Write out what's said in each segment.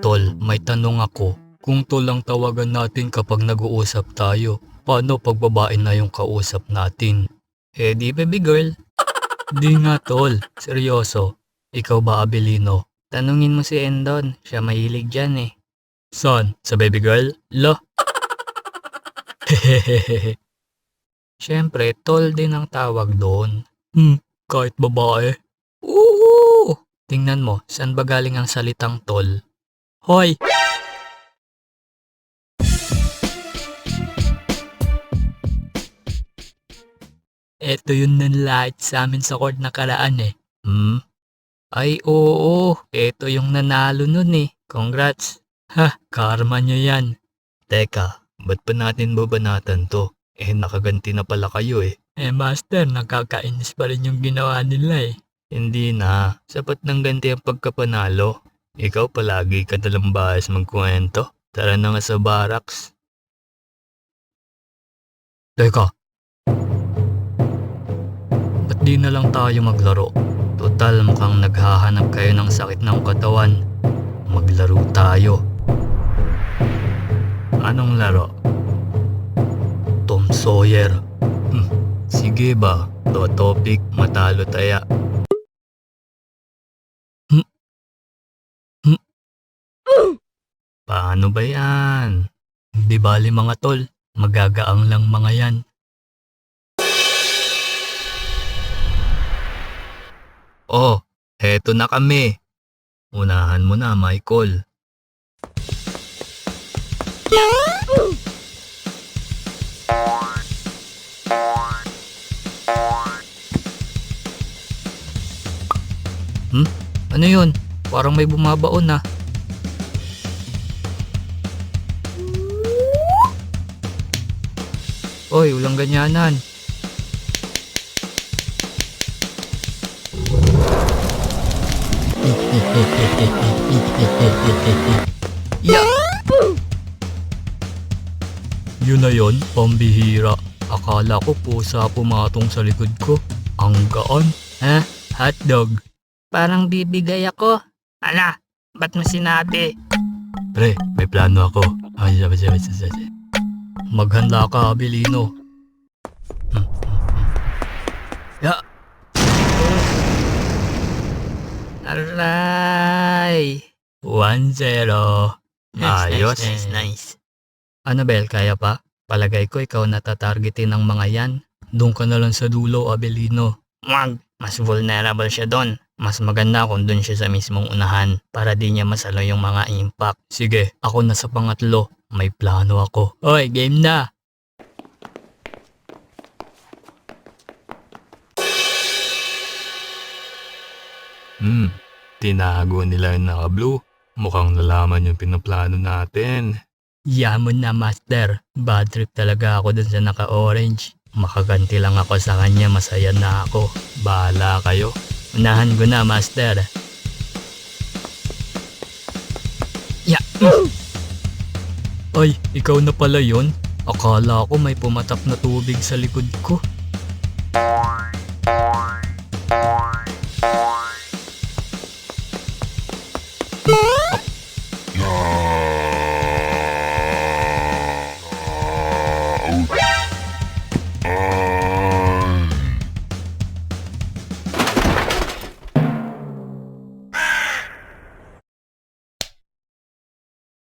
Tol, may tanong ako. Kung tol ang tawagan natin kapag nag-uusap tayo, paano pag babae na yung kausap natin? Eh di baby girl. Di nga tol, seryoso. Ikaw ba Abelino? Tanungin mo si Endon, siya mahilig dyan eh. Saan? Sa baby girl? Lo? Hehehehe. Siyempre, tol din ang tawag doon. Kahit babae? Oo! Tingnan mo, saan ba galing ang salitang tol? Hoy! Eto yung nanlait sa amin sa court nakaraan eh. Ay oo, eto yung nanalo nun eh. Congrats. Ha, karma nyo yan. Teka, ba't pa natin babanatan to? Eh nakaganti na pala kayo eh. Eh master, nakakainis pa rin yung ginawa nila eh. Hindi na, sapat ng ganti ang pagkapanalo. Ikaw palagi ka nalang bahas magkwento. Tara na nga sa barracks. Teka, ba't di na lang tayo maglaro? Total mukhang naghahanap kayo ng sakit ng katawan. Maglaro tayo. Anong laro? Tom Sawyer. Sige ba? To topic, matalo taya. Paano ba yan? Di bali mga tol, magagaang lang mga yan. Oh, heto na kami. Unahan mo na, Michael. Ano yun? Parang may bumabaon ah. Oy, walang ganyanan. Yeah! Yun na yun, pambihira. Akala ko pusa pumatong sa likod ko. Ang gaan. Ha? Hotdog. Parang bibigay ako. Ala, ba't mo sinabi? Pre, may plano ako. Maghanda ka, Abelino. Ya! Aray! 1-0. Ayos. Nice. Annabel, kaya pa? Palagay ko ikaw natatargetin ng mga yan. Doon ka na lang sa dulo, Abelino. Wag, mas vulnerable siya doon. Mas maganda kung doon siya sa mismong unahan para di niya masalo yung mga impact. Sige, ako na sa pangatlo. May plano ako. Oy, game na! Tinago nila yung naka-blue. Mukhang nalaman yung pinaplano natin. Yamon na master. Bad trip talaga ako dun sa naka-orange. Makaganti lang ako sa kanya, masaya na ako. Bahala kayo. Unahan ko na master. Yeah. Ay, ikaw na pala yun? Akala ko may pumatak na tubig sa likod ko.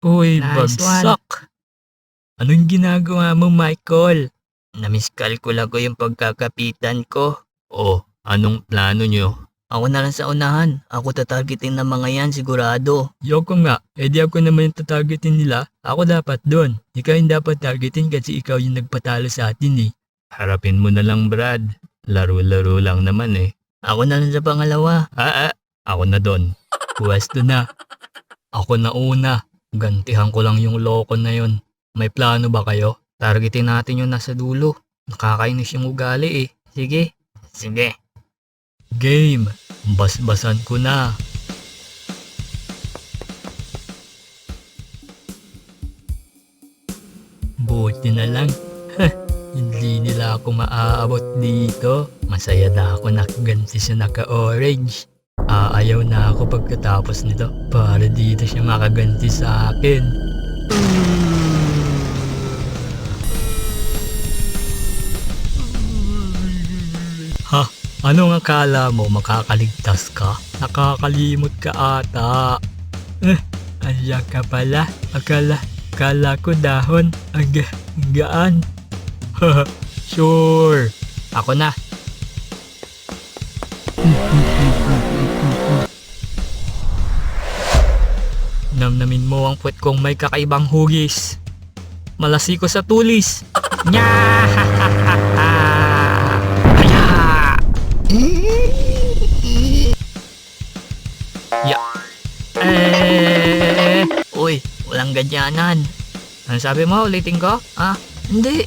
Uy, Nice bagsak! Anong ginagawa mo, Michael? Namiskalkula ko yung pagkakapitan ko. Oh, anong plano nyo? Ako na lang sa unahan. Ako tatargetin ng mga yan, sigurado. Yoko nga, edi ako naman yung tatargetin nila. Ako dapat doon. Ikaw yung dapat targetin kasi ikaw yung nagpatalo sa atin eh. Harapin mo na lang, Brad. Laro-laro lang naman eh. Ako na lang sa pangalawa. Ako na doon. Pwesto na. Ako na una. Gantihan ko lang yung loko na yun. May plano ba kayo? Targetin natin yung nasa dulo. Nakakainis yung ugali eh. Sige. Sige. Game. Basbasan ko na. Buti na lang. Hindi nila ako maaabot dito. Masaya na ako nakaganti siya naka-orange. Aayaw na ako pagkatapos nito para dito siya makaganti sa akin. Ha? Anong akala mo makakaligtas ka? Nakakalimot ka ata. Andiyan ka pala. Akala ko dahon. Ang gaan. Sure. Ako na. Namnamin mo ang puwet kong may kakaibang hugis. Malasi ko sa tulis. Nya! Aya! Ya. Uy, walang ganyanan. Ano sabi mo? Ulitin ko? Hindi.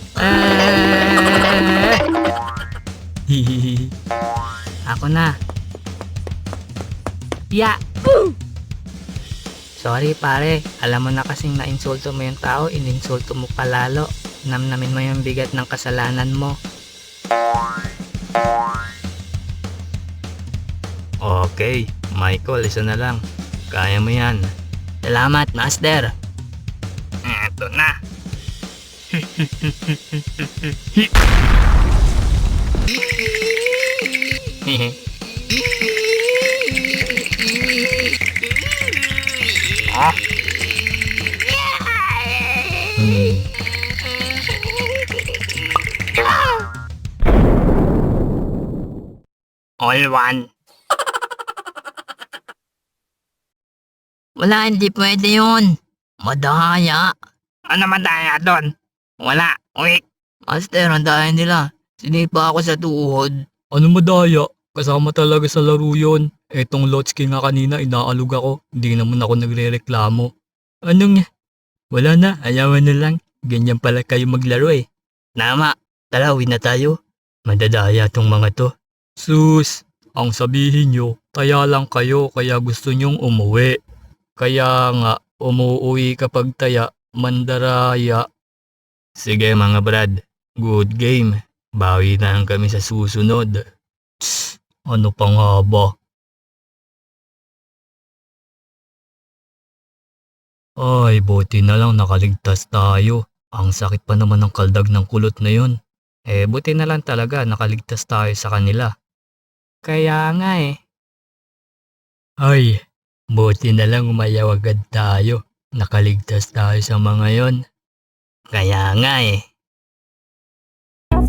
Hihihi. Ako na. Ya. Sorry pare, alam mo na kasing na-insulto mo yung tao, ininsulto mo palalo. Namnamin mo yung bigat ng kasalanan mo. Okay, Michael, isa na lang. Kaya mo yan. Salamat, Master. Eto na. All one. Wala, hindi pwede yun. Madaya. Ano madaya doon? Wala, wait. Master, ang daya nila. Sinipa ako sa tuhod. Ano madaya? Kasama talaga sa laro yun. Etong Lotski nga kanina, inaalog ako. Hindi naman ako nagre-reklamo. Anong? Wala na, ayawan na lang. Ganyan pala kayo maglaro eh. Nama, tara, uwi na tayo. Madadaya tong mga to. Sus, ang sabihin nyo, taya lang kayo kaya gusto nyong umuwi. Kaya nga, umuwi kapag taya, mandaraya. Sige mga brad, good game. Bawi na lang kami sa susunod. Tss, ano pa nga ba? Ay, buti na lang nakaligtas tayo. Ang sakit pa naman ng kaldag ng kulot na yun. Buti na lang talaga nakaligtas tayo sa kanila. Kaya nga eh. Ay, buti na lang umayaw agad tayo. Nakaligtas tayo sa mga yon. Kaya nga eh.